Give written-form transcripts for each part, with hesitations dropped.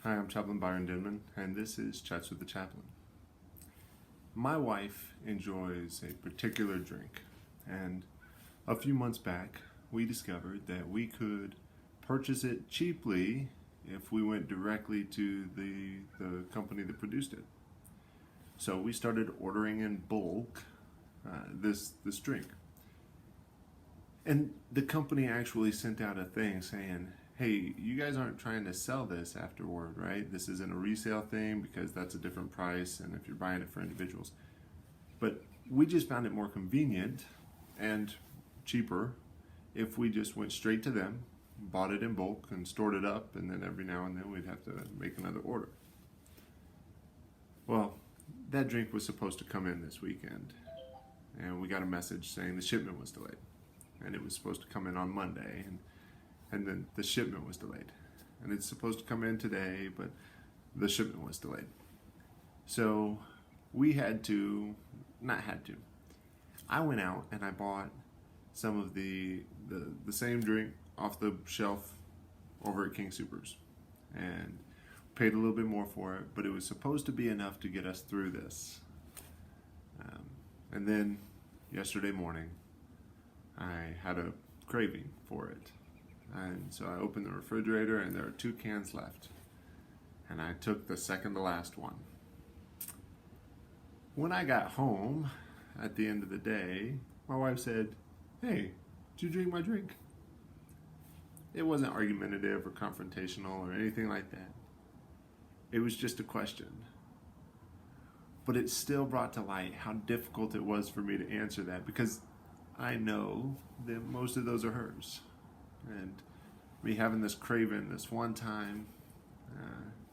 Hi, I'm Chaplain and this is Chats with the Chaplain. My wife enjoys a particular drink, and a few months back we discovered that we could purchase it cheaply if we went directly to the company that produced it. So we started ordering in bulk this drink. And the company actually sent out a thing saying, hey, you guys aren't trying to sell this afterward, right? This isn't a resale thing because that's a different price and if you're buying it for individuals. But we just found it more convenient and cheaper if we just went straight to them, bought it in bulk and stored it up, and then every now and then we'd have to make another order. Well, that drink was supposed to come in this weekend, and we got a message saying the shipment was delayed. And it was supposed to come in on Monday, and then the shipment was delayed. And it's supposed to come in today, but the shipment was delayed. So we I went out and I bought some of the same drink off the shelf over at King Soopers, and paid a little bit more for it, but it was supposed to be enough to get us through this. And then yesterday morning, I had a craving for it. And so I opened the refrigerator and there are 2 cans left. And I took the second to last one. When I got home at the end of the day, my wife said, hey, did you drink my drink? It wasn't argumentative or confrontational or anything like that. It was just a question. But it still brought to light how difficult it was for me to answer that, because I know that most of those are hers. And me having this craving this one time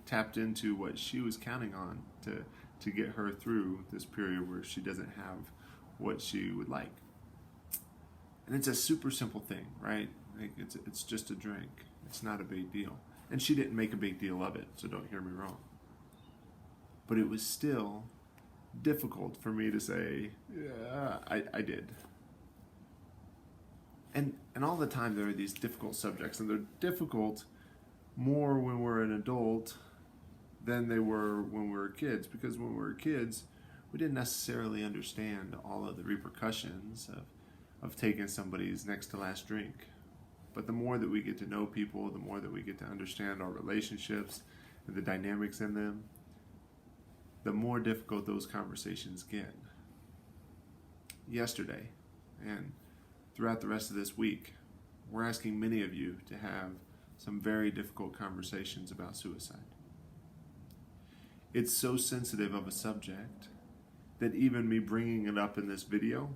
tapped into what she was counting on to get her through this period where she doesn't have what she would like. And it's a super simple thing, right? Like it's just a drink. It's not a big deal. And she didn't make a big deal of it, so don't hear me wrong. But it was still difficult for me to say, yeah, I did. And all the time there are these difficult subjects, and they're difficult more when we're an adult than they were when we were kids, because when we were kids, we didn't necessarily understand all of the repercussions of taking somebody's next to last drink. But the more that we get to know people, the more that we get to understand our relationships and the dynamics in them, the more difficult those conversations get. Yesterday, and throughout the rest of this week, we're asking many of you to have some very difficult conversations about suicide. It's so sensitive of a subject that even me bringing it up in this video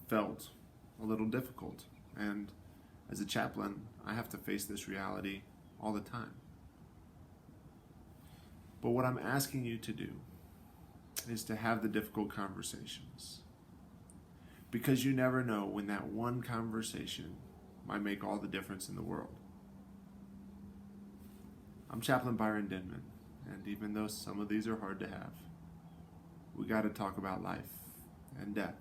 felt a little difficult. And as a chaplain, I have to face this reality all the time. But what I'm asking you to do is to have the difficult conversations. Because you never know when that one conversation might make all the difference in the world. I'm Chaplain Byron Denman, and even though some of these are hard to have, we got to talk about life and death.